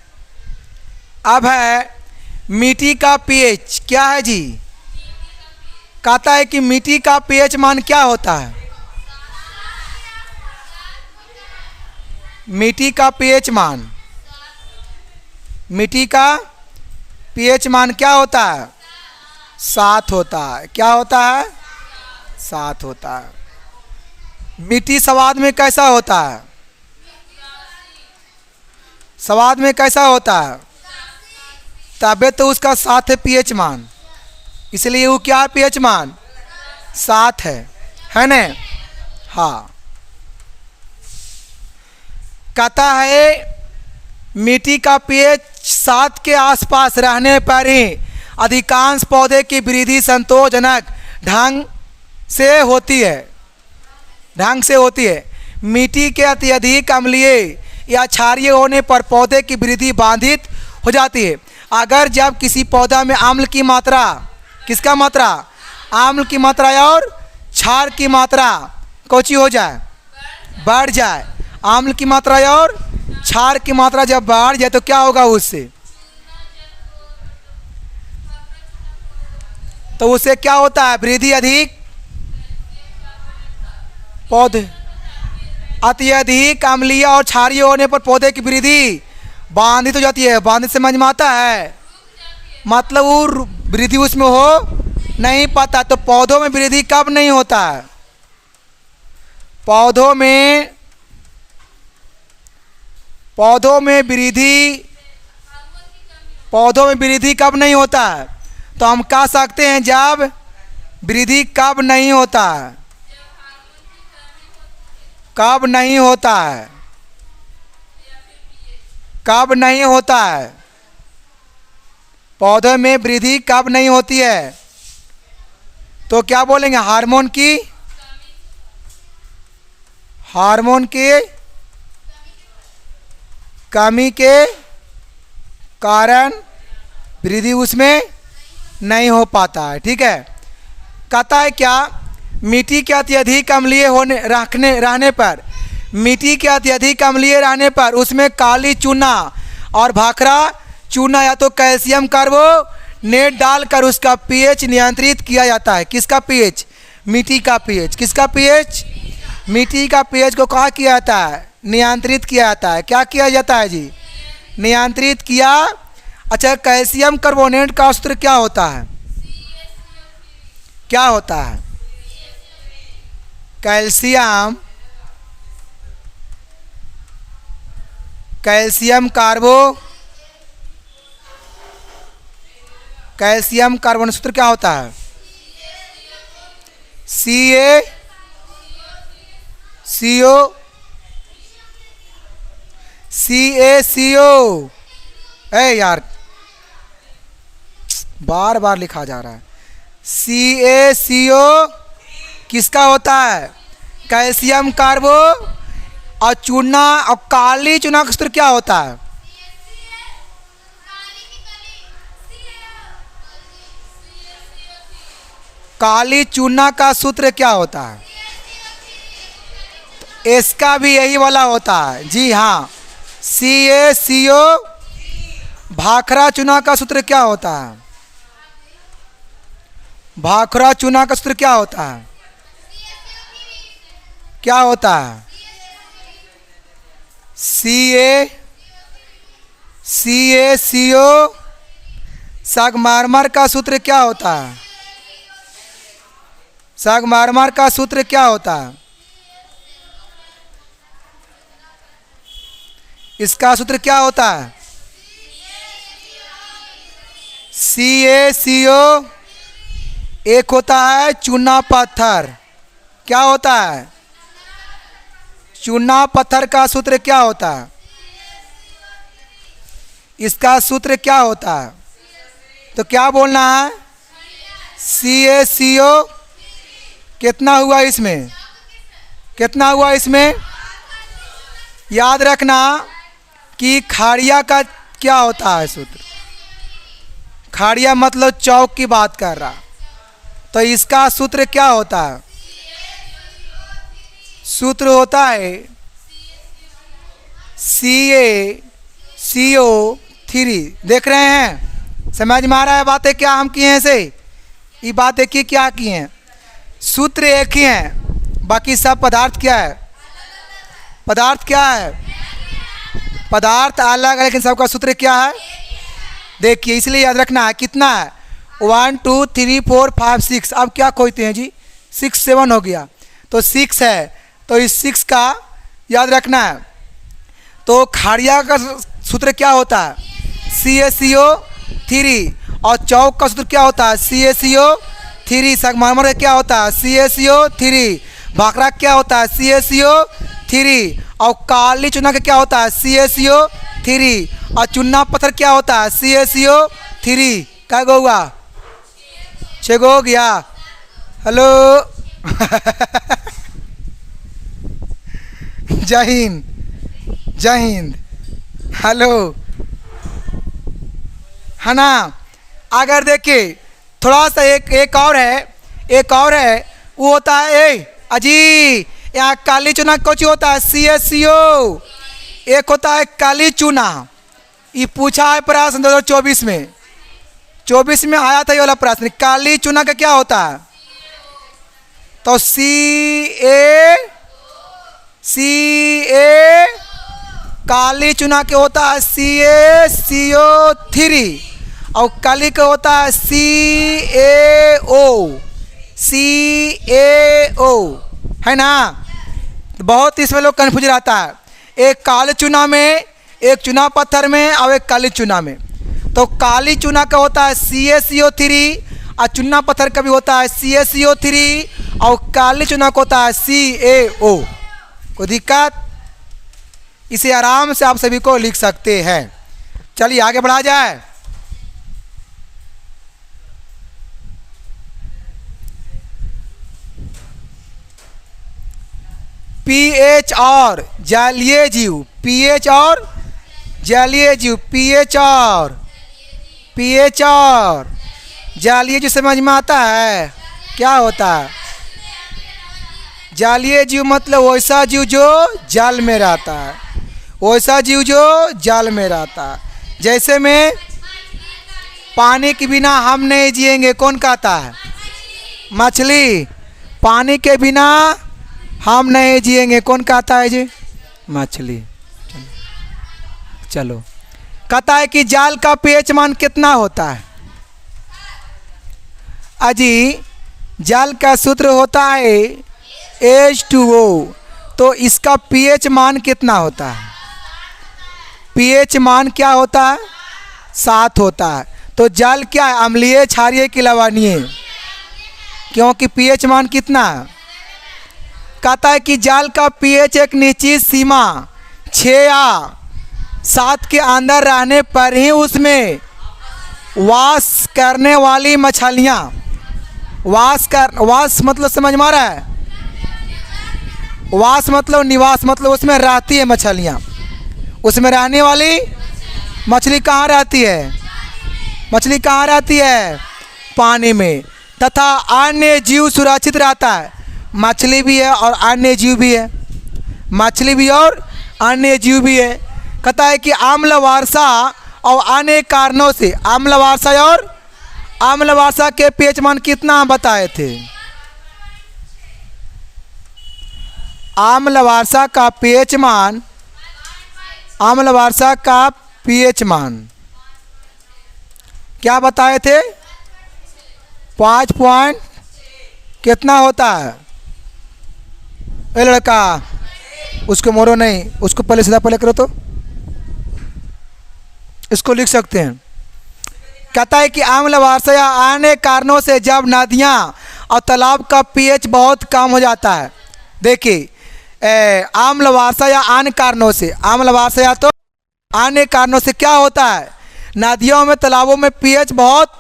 अब है मिट्टी का पीएच क्या है जी। कहता है कि मिट्टी का पीएच मान क्या होता है, मिट्टी का पीएच मान, मिट्टी का पीएच मान क्या होता है, 7 होता है। क्या होता है, 7 होता है। मिट्टी स्वाद में कैसा होता है, स्वाद में कैसा होता है, तबे तो उसका 7 है पीएच मान, इसलिए वो क्या है, पीएच मान 7 है ना। हाँ। कहता है मिट्टी का पीएच 7 के आसपास रहने पर ही अधिकांश पौधे की वृद्धि संतोषजनक ढंग से होती है, ढंग से होती है। मिट्टी के अत्यधिक अम्लीय या क्षारीय होने पर पौधे की वृद्धि बाधित हो जाती है। अगर जब किसी पौधा में अम्ल की मात्रा, किसका मात्रा, अम्ल की मात्रा और क्षार की मात्रा कौची हो जाए, बढ़ जाए, अम्ल की मात्रा और क्षार की मात्रा जब बढ़ जाए तो क्या होगा उससे, तो उससे क्या होता है, वृद्धि अधिक, पौधे अत्यधिक अम्लीय और क्षारीय होने पर पौधे की वृद्धि बाधित हो जाती है। बाधित समझ में आता है, मतलब वो वृद्धि उसमें हो नहीं पाता। तो पौधों में वृद्धि कब नहीं होता है, पौधों में वृद्धि, पौधों में वृद्धि कब नहीं होता है, तो हम कह सकते हैं जब वृद्धि कब नहीं होता है, कब नहीं होता है, कब नहीं होता है, पौधे में वृद्धि कब नहीं होती है, तो क्या बोलेंगे, हार्मोन की, हार्मोन की कमी के कारण वृद्धि उसमें नहीं हो पाता है। ठीक है। कहता है क्या, मिट्टी के अत्यधिक अम्लीय रहने पर, मिट्टी के अत्यधिक अम्लीय रहने पर उसमें काली चूना और भाखड़ा चूना या तो कैल्शियम कार्बोनेट डालकर उसका पीएच नियंत्रित किया जाता है। किसका पीएच, मिट्टी का पीएच। किसका पीएच, मिट्टी का पीएच को कहाँ किया जाता है, नियंत्रित किया जाता है। क्या किया जाता है जी, नियंत्रित किया। अच्छा, कैल्शियम कार्बोनेट का सूत्र क्या होता है, क्या होता है, कैल्शियम, कैल्शियम कार्बन सूत्र क्या होता है, CaCO। ए यार, बार बार लिखा जा रहा है। CaCO किसका होता है, कैल्शियम कार्बो और चूना, और काली चूना का सूत्र क्या होता है, काली चूना का सूत्र क्या होता है, इसका भी यही वाला होता है जी हाँ, CaCO। भाखड़ा चूना का सूत्र क्या होता है, भाखड़ा चूना का सूत्र क्या होता है, क्या होता है, CaCO। संगमरमर का सूत्र क्या होता है, संगमरमर का सूत्र क्या होता है, इसका सूत्र क्या होता है, CaCO। एक होता है चूना पत्थर, क्या होता है, चूना पत्थर का सूत्र क्या होता है, इसका सूत्र क्या होता है, तो क्या बोलना है, CaCO कितना हुआ इसमें, कितना हुआ इसमें? याद रखना कि खाड़िया का क्या होता है सूत्र, खाड़िया मतलब चौक की बात कर रहा, तो इसका सूत्र क्या होता है? सूत्र होता है CaCO3। देख रहे हैं, समझ में आ रहा है बातें क्या हम किए हैं? से ये बातें की क्या किए हैं? सूत्र एक ही हैं, बाकी सब पदार्थ क्या है? पदार्थ क्या है? पदार्थ अलग है, लेकिन सबका सूत्र क्या है? देखिए, इसलिए याद रखना है कितना है, 1 2 3 4 5 6। अब क्या खोजते हैं जी? 6 7 हो गया, तो 6 है, तो इस 6 का याद रखना है। तो खाड़िया का सूत्र क्या होता है? CaCO3। और चौक का सूत्र क्या होता है? CaCO3। संगमरमर का क्या होता है? CaCO3। भाखड़ा क्या होता है? CaCO3। और काली चूना का क्या होता है? CaCO3। और चूना पत्थर क्या होता है? CaCO3। क्या गो हुआ? 6 गो हो गया। हेलो जय हिंद, जय हिंद। हेलो, है ना? अगर देखिए थोड़ा सा एक और है, एक और है, वो होता है अजी, यहाँ काली चूना कौन होता है? CaCO। एक होता है काली चूना, ये पूछा है प्रश्न 2024 में, 24 में आया था ये वाला प्रश्न। काली चूना का क्या होता है? तो CA काली चूना के होता है CaCO3। और काली का होता है CaO, है ना? बहुत इसमें लोग कन्फ्यूज रहता है, एक काली चूना में, एक चूना पत्थर में, और एक काली चूना में। तो काली चूना का होता है CaCO3, और चूना पत्थर का भी होता है CaCO3, और काली चूना का होता है CaO। कोई दिक्कत? इसे आराम से आप सभी को लिख सकते हैं। चलिए आगे बढ़ा जाए। pH और जलीय जीव, pH और जलीय जीव, pH और जलीय जीव समझ में आता है? क्या होता है जलीय जीव? मतलब वैसा जीव जो जल में रहता है, वैसा जीव जो जल में रहता है। जैसे में पानी के बिना हम नहीं जिएंगे, कौन कहता है? मछली। पानी के बिना हम नहीं जिएंगे, कौन कहता है जी? मछली। चलो, कहता है कि जल का pH मान कितना होता है? अजी, जल का सूत्र होता है H2O, तो इसका pH मान कितना होता है? pH मान क्या होता है? 7 होता है। तो जल क्या है? अम्लीय, क्षारीय कि लवणीय? क्योंकि pH मान कितना है? कहता है कि जल का pH एक निश्चित सीमा 6 या 7 के अंदर रहने पर ही उसमें वास करने वाली मछलियाँ, वास मतलब समझ में आ रहा है? वास मतलब निवास, मतलब उसमें रहती है मछलियाँ। उसमें रहने वाली मछली कहाँ रहती है? मछली कहाँ रहती है? पानी में। तथा अन्य जीव सुरक्षित रहता है। मछली भी है और अन्य जीव भी है, मछली भी और अन्य जीव भी है। कहता है कि आम्ल वर्षा और अन्य कारणों से, आम्ल वर्षा और आम्ल वर्षा के pH मान कितना बताए थे? आम्ल वर्षा का pH मान, आम्ल वर्षा का pH मान क्या बताए थे? 5 पॉइंट कितना होता है? ए लड़का, उसको मोड़ो नहीं, उसको पहले सीधा पहले करो, तो इसको लिख सकते हैं। कहता है कि आम्ल वर्षा या अन्य कारणों से जब नदियाँ और तालाब का pH बहुत कम हो जाता है। देखिए, आम्ल वर्षा या अन्य कारणों से, आम्ल वर्षा या तो अन्य कारणों से क्या होता है? नदियों में, तालाबों में pH बहुत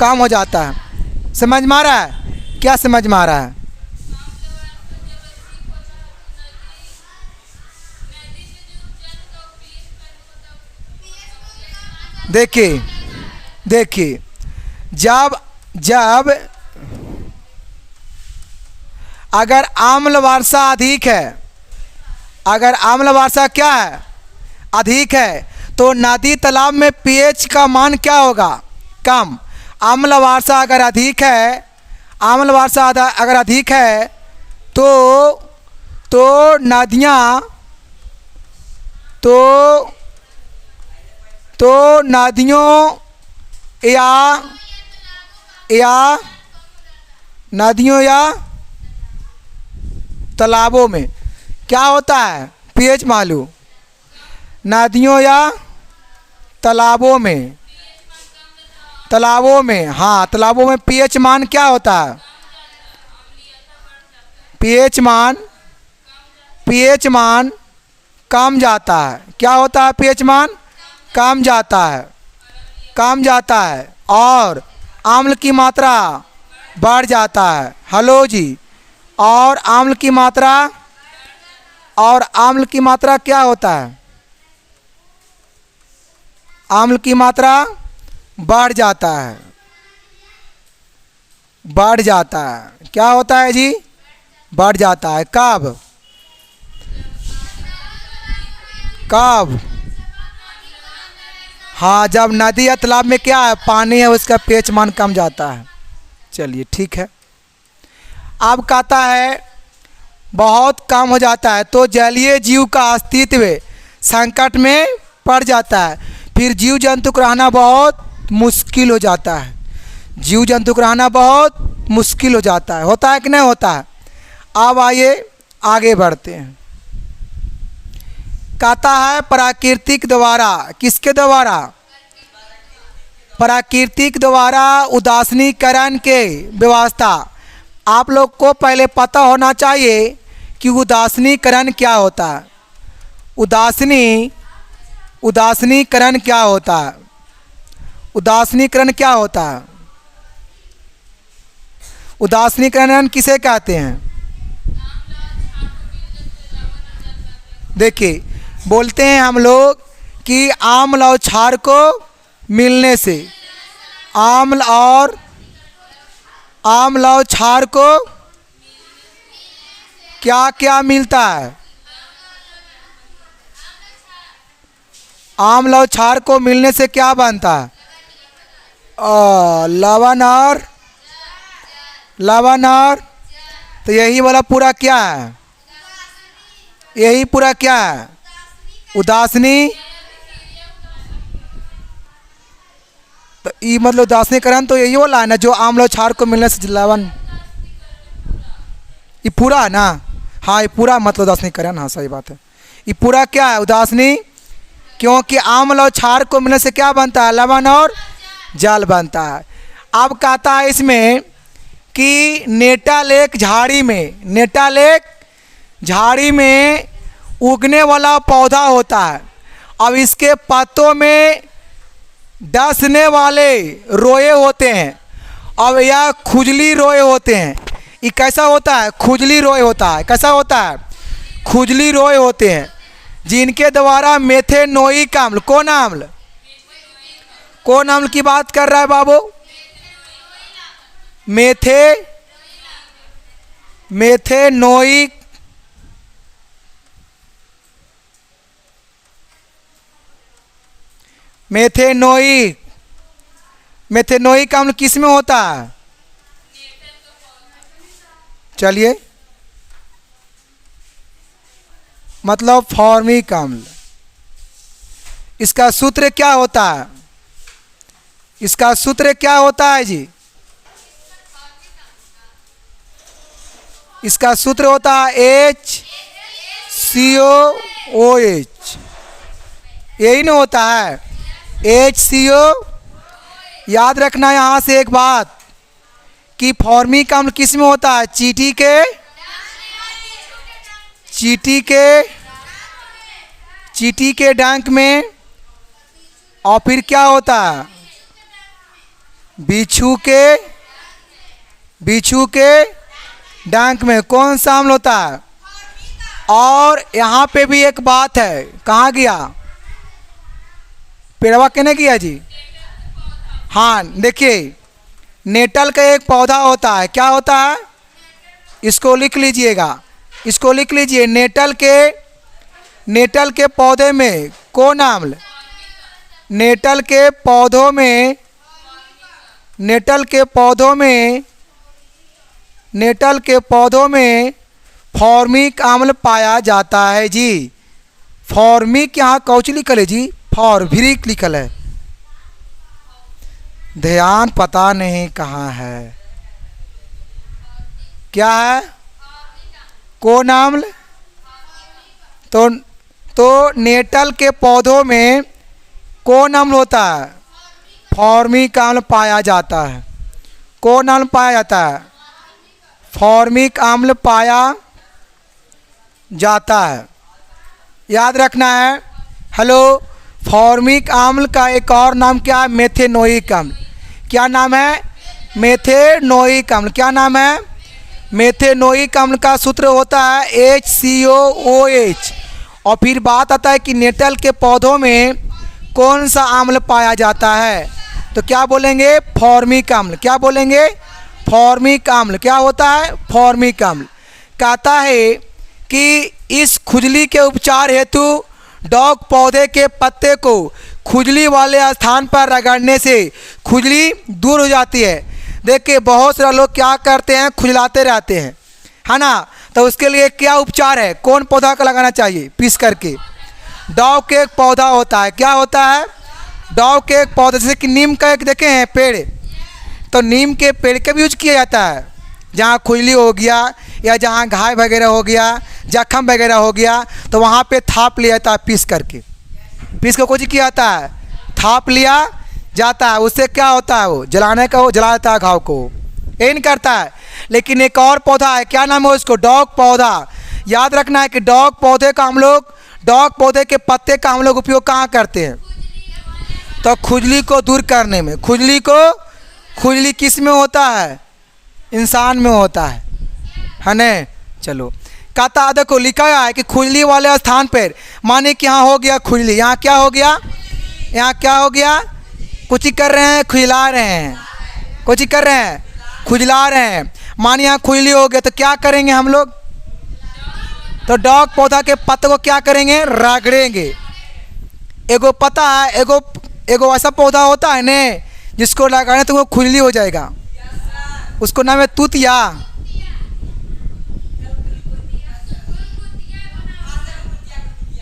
कम हो जाता है। समझ में आ रहा है? क्या समझ में आ रहा है? देखिए देखिए, जब जब अगर आम्ल वर्षा अधिक है, अगर आम्ल वर्षा क्या है, अधिक है, तो नदी तालाब में पीएच का मान क्या होगा? कम। आम्ल वर्षा अगर अधिक है, आम्ल वर्षा अगर अधिक है तो नदियाँ तो नदियों या नदियों या तालाबों में क्या होता है? पीएच मालूम। नदियों या तालाबों में, हाँ तालाबों में पीएच मान क्या होता है? पीएच मान कम जाता है। क्या होता है? पीएच मान कम जाता है और आम्ल की मात्रा बढ़ जाता है। हेलो जी। और आम्ल की मात्रा क्या होता है? आम्ल की मात्रा बढ़ जाता है। क्या होता है जी? बढ़ जाता है। कब? हाँ, जब नदी या तालाब में क्या है? पानी है, उसका पीएच मान कम जाता है। चलिए ठीक है। अब कहता है बहुत कम हो जाता है तो जलीय जीव का अस्तित्व संकट में पड़ जाता है। फिर जीव जंतु को रहना बहुत मुश्किल हो जाता है। जीव जंतु को रहना बहुत मुश्किल हो जाता है। होता है कि नहीं होता है? अब आइए आगे बढ़ते हैं। कहता है प्राकृतिक द्वारा, किसके द्वारा? प्राकृतिक द्वारा उदासीनीकरण के व्यवस्था। आप लोग को पहले पता होना चाहिए कि उदासीनीकरण क्या होता है। उदासीनीकरण क्या होता है? उदासीनीकरण किसे कहते हैं? देखिए, बोलते हैं हम लोग कि आम्ल और क्षार को मिलने से, आम्ल और क्षार को क्या क्या मिलता है? आम्ल और क्षार को मिलने से क्या बनता है? लवण और तो यही वाला पूरा क्या है? यही पूरा क्या है? उदासीनी। तो ये मतलब उदासीनीकरण तो यही वाला है ना, जो आम्ल और क्षार को मिलने से लवण। ये पूरा है ना? हाँ, ये पूरा मतलब उदासीनीकरण। हाँ सही बात है। ये पूरा क्या है? उदासीनी। क्योंकि आम्ल और क्षार को मिलने से क्या बनता है? लवण और जल बनता है। अब कहता है इसमें कि नेटा लेक झाड़ी में उगने वाला पौधा होता है। अब इसके पत्तों में डसने वाले रोए होते हैं। अब यह खुजली रोए होते हैं। ये कैसा होता है? खुजली रोए होता है। कैसा होता है? खुजली रोए होते हैं, जिनके द्वारा मेथेनोइक अम्ल, कौन अम्ल की बात कर रहा है बाबू? मेथेनोइक अम्ल किस में होता है? चलिए, मतलब फॉर्मिक अम्ल। इसका सूत्र क्या होता है? जी? इसका सूत्र होता है HCOOH। यही ना होता है? HCO। याद रखना यहाँ से एक बात कि फॉर्मिक अम्ल किस में होता है? चींटी के डंक में। और फिर क्या होता है? बिच्छू के बिच्छू के डंक में कौन सा अम्ल होता है? और यहाँ पे भी एक बात है, कहाँ गया पेड़वा, कहने गया जी? हाँ देखिए, नेटल का एक पौधा होता है, क्या होता है? इसको लिख लीजिएगा, इसको लिख लीजिए। नेटल के पौधे में कौन अम्ल? नेटल के पौधों में फॉर्मिक अम्ल पाया जाता है जी। फॉर्मिक यहाँ कौच लिखल है जी? फॉर्मिक लिखल है, ध्यान पता नहीं कहाँ है। क्या है? कौन अम्ल? तो नेटल के पौधों में कौन अम्ल होता है? फॉर्मिक अम्ल पाया जाता है। कौन अम्ल पाया जाता है? फॉर्मिक अम्ल पाया जाता है, याद रखना है। हेलो, फॉर्मिक अम्ल का एक और नाम क्या है? मेथेनोइक अम्ल। क्या नाम है? मेथेनोइक अम्ल। क्या नाम है? मेथेनोइक अम्ल का सूत्र होता है HCOOH। और फिर बात आता है कि नेटल के पौधों में कौन सा अम्ल पाया जाता है? तो क्या बोलेंगे? फॉर्मिक अम्ल। क्या बोलेंगे? फॉर्मिक अम्ल। क्या होता है? फॉर्मिक अम्ल। कहता है कि इस खुजली के उपचार हेतु डॉग पौधे के पत्ते को खुजली वाले स्थान पर रगड़ने से खुजली दूर हो जाती है। देखिए, बहुत सारे लोग क्या करते हैं? खुजलाते रहते हैं, है ना? तो उसके लिए क्या उपचार है? कौन पौधा का लगाना चाहिए? पीस करके डॉग के एक पौधा होता है। क्या होता है? डॉग के एक पौधा, जैसे कि नीम का एक देखे हैं पेड़, तो नीम के पेड़ का भी यूज किया जाता है। जहाँ खुजली हो गया या जहाँ घाव वगैरह हो गया, जख्म वगैरह हो गया, तो वहाँ पे थाप लिया जाता है पीस करके। पीस को कुछ किया जाता है, थाप लिया जाता है। उससे क्या होता है? वो जलाने का, वो जला देता है घाव को, ये नहीं करता है। लेकिन एक और पौधा है, क्या नाम है उसको? डॉग पौधा। याद रखना है कि डॉग पौधे का हम लोग, डॉग पौधे के पत्ते का हम लोग उपयोग कहाँ करते हैं? तो खुजली को दूर करने में। खुजली किस में होता है? इंसान में होता है ना? चलो, कहता देखो लिखा है कि खुजली वाले स्थान पर, माने कि यहाँ हो गया खुजली, यहाँ क्या हो गया? यहाँ क्या हो गया? कुछ ही कर रहे हैं, खुजला रहे हैं। कुछ ही कर रहे हैं, खुजला रहे हैं। माने यहाँ खुजली हो गया, तो क्या करेंगे हम लोग? तो डॉग पौधा के पत्ते को क्या करेंगे? रगड़ेंगे। एगो पता है, एगो ऐसा पौधा होता है ने, जिसको लगाने तो वो खुजली हो जाएगा, उसको नाम है तूतिया।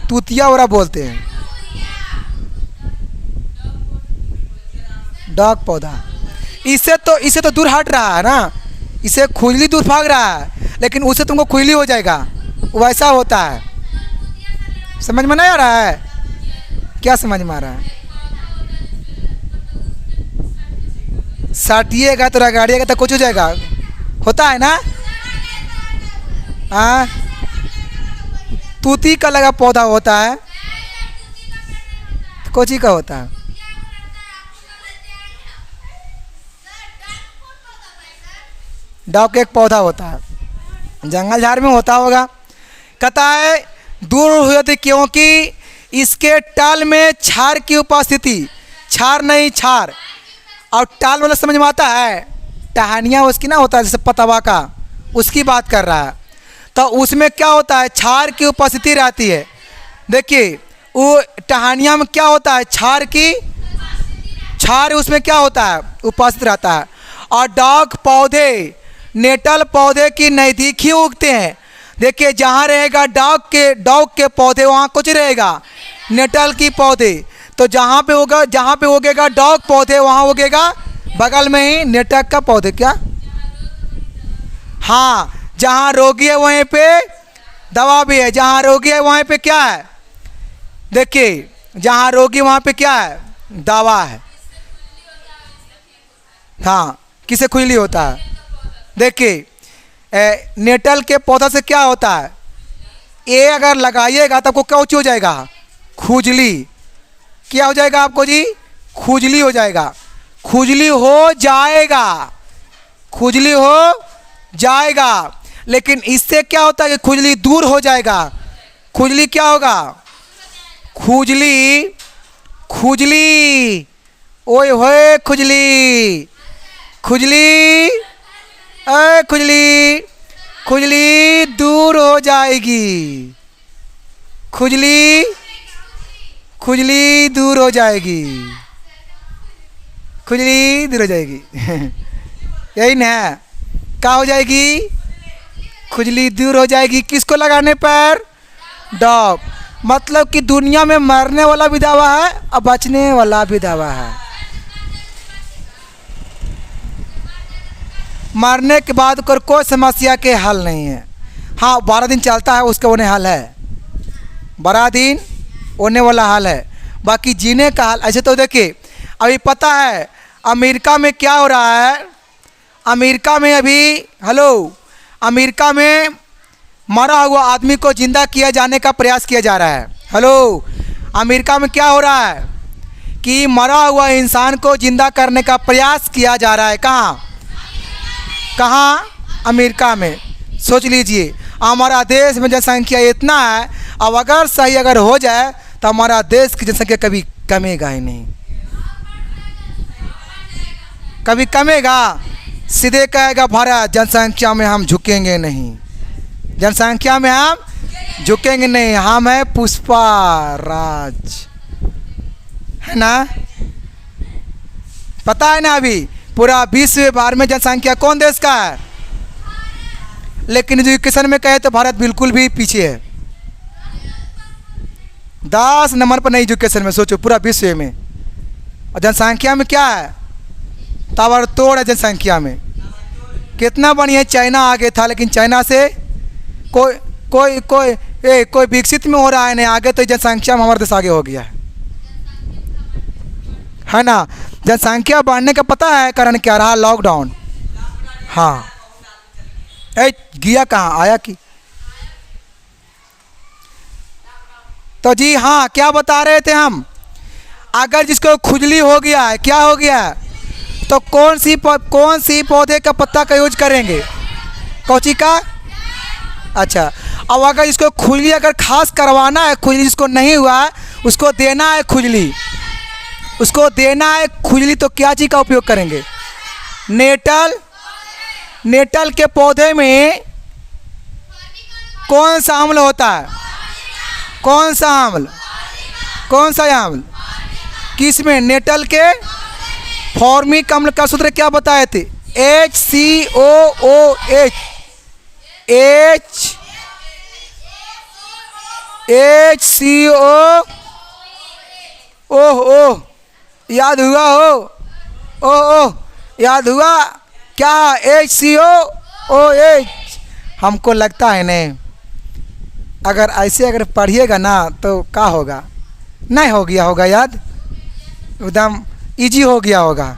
तूतिया वरा बोलते हैं डॉग पौधा। इससे तो दूर हट रहा है ना, इससे खुजली दूर भाग रहा है, लेकिन उससे तुमको खुजली हो जाएगा, वैसा होता है। समझ में नहीं आ रहा है? क्या समझ में आ रहा है? साटिएगा तो रगड़िएगा तो कुछ हो जाएगा, होता है ना? हाँ, तूती का लगा पौधा होता है, कोची का होता है? डॉग का एक पौधा होता है, जंगल झाड़ में होता होगा। कहता है दूर हो जाती क्योंकि इसके टाल में क्षार की उपस्थिति, क्षार नहीं क्षार, और टाल वाला समझ में आता है? टहनिया उसकी ना होता है, जैसे पतवा का, उसकी बात कर रहा है। तो उसमें क्या होता है? क्षार की उपस्थिति रहती है। देखिए, वो टहनिया में क्या होता है? क्षार उसमें क्या होता है? उपस्थित रहता है। और डॉग पौधे नेटल पौधे की नज़दीक ही उगते हैं। देखिए, जहाँ रहेगा डॉग के पौधे, वहाँ कुछ रहेगा नेटल की पौधे। तो जहाँ पे उगेगा डॉग पौधे, वहाँ उगेगा बगल में ही नेटल का पौधे। क्या? हाँ, जहाँ रोगी है वहीं पे दवा भी है। जहाँ रोगी है वहीं पे क्या है? देखिए, जहाँ रोगी वहाँ पे क्या है? दवा है। हाँ, किसे खुजली होता है? देखिए, नेटल के पौधा से क्या होता है? ये अगर लगाइएगा तो आपको क्या हो जाएगा? खुजली। क्या हो जाएगा आपको जी? खुजली हो जाएगा। खुजली हो जाएगा, खुजली हो जाएगा। लेकिन इससे क्या होता है कि खुजली दूर हो जाएगा। खुजली क्या होगा? खुजली, खुजली, ओए होए खुजली, खुजली, अरे खुजली, खुजली दूर हो जाएगी। खुजली, खुजली दूर हो जाएगी। खुजली दूर हो जाएगी। यही ना, क्या हो जाएगी? खुजली दूर हो जाएगी। किसको लगाने पर? डॉग। मतलब कि दुनिया में मरने वाला भी दवा है और बचने वाला भी दवा है। मरने के बाद कोई समस्या के हल नहीं है। हाँ, 12 दिन चलता है, उसका होने हल है। 12 दिन होने वाला हाल है। बाकी जीने का हाल ऐसे तो देखिए, अभी पता है अमेरिका में क्या हो रहा है। अमेरिका में अभी, हेलो, अमेरिका में मरा हुआ आदमी को जिंदा किया जाने का प्रयास किया जा रहा है। हेलो, अमेरिका में क्या हो रहा है कि मरा हुआ इंसान को जिंदा करने का प्रयास किया जा रहा है। कहाँ कहाँ? अमेरिका में। सोच लीजिए, हमारा देश में जनसंख्या इतना है, अब अगर सही अगर हो जाए तो हमारा देश की जनसंख्या कभी कमेगा ही नहीं, कभी कमेगा। सीधे कहेगा भारत जनसंख्या में हम झुकेंगे नहीं, जनसंख्या में हम झुकेंगे नहीं। हम है पुष्पा राज, है ना? पता है ना, अभी पूरा विश्व भर में जनसंख्या कौन देश का है? लेकिन एजुकेशन में कहे तो भारत बिल्कुल भी पीछे है। 10 नंबर पर नहीं एजुकेशन में। सोचो पूरा विश्व में। और जनसंख्या में क्या है? ताबड़तोड़ है जनसंख्या में। कितना बढ़िया चाइना आगे था, लेकिन चाइना से कोई कोई कोई कोई विकसित में हो रहा है नहीं आगे, तो जनसंख्या में हमारा देश आगे हो गया है ना? जनसंख्या बढ़ने का पता है कारण क्या रहा? लॉकडाउन। हाँ, गया कहाँ आया कि? तो जी हाँ, क्या बता रहे थे हम? अगर जिसको खुजली हो गया है, क्या हो गया है, तो कौन सी पौधे का पत्ता का यूज करेंगे? कौची का? अच्छा, अब अगर इसको खुजली अगर खास करवाना है, खुजली जिसको नहीं हुआ है उसको देना है खुजली, उसको देना है खुजली, तो क्या चीज़ का उपयोग करेंगे? नेटल। नेटल के पौधे में कौन सा अम्ल होता है? कौन सा अम्ल? कौन सा अम्ल? किस में? नेटल के फॉर्मिक अम्ल का सूत्र क्या बताए थे? HCOOH। HCO। ओह, याद हुआ हो? ओह, याद हुआ क्या? HCOOH। हमको लगता है नहीं, अगर ऐसे अगर पढ़िएगा ना तो क्या होगा? नहीं हो गया होगा याद, एकदम इजी हो गया होगा।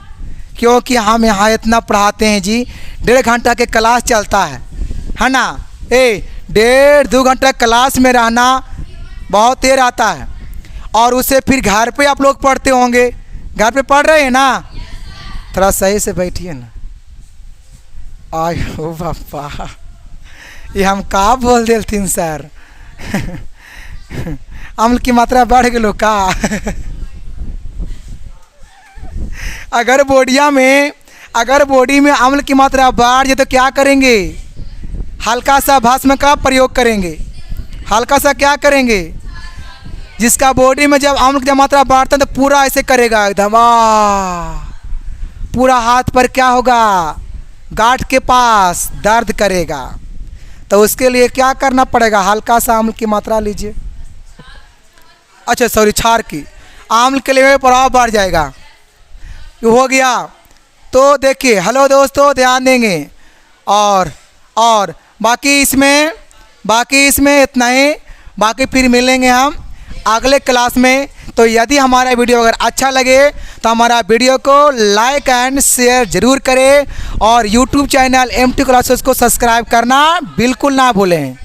क्योंकि हम यहाँ इतना पढ़ाते हैं जी, 1.5 घंटा के क्लास चलता है ना? 1.5-2 घंटा क्लास में रहना बहुत देर आता है। और उसे फिर घर पे आप लोग पढ़ते होंगे, घर पे पढ़ रहे हैं ना? थोड़ा सही से बैठिए ना। आयो बापा, ये हम का बोल देलथिन सर। अम्ल की मात्रा बढ़ गलो का? अगर बॉडी में अम्ल की मात्रा बढ़ जाए तो क्या करेंगे? हल्का सा भस्म का प्रयोग करेंगे। हल्का सा क्या करेंगे? जिसका बॉडी में जब अम्ल की मात्रा बढ़ता है तो पूरा ऐसे करेगा एकदम, पूरा हाथ पर क्या होगा? गांठ के पास दर्द करेगा। तो उसके लिए क्या करना पड़ेगा? हल्का सा अम्ल की मात्रा लीजिए। अच्छा सॉरी, क्षार की। अम्ल के लिए प्रभाव बढ़ जाएगा। हो गया। तो देखिए, हेलो दोस्तों, ध्यान देंगे। और बाकी इसमें इतना ही। बाकी फिर मिलेंगे हम अगले क्लास में। तो यदि हमारा वीडियो अगर अच्छा लगे तो हमारा वीडियो को लाइक एंड शेयर ज़रूर करें और यूट्यूब चैनल MT क्लासेस को सब्सक्राइब करना बिल्कुल ना भूलें।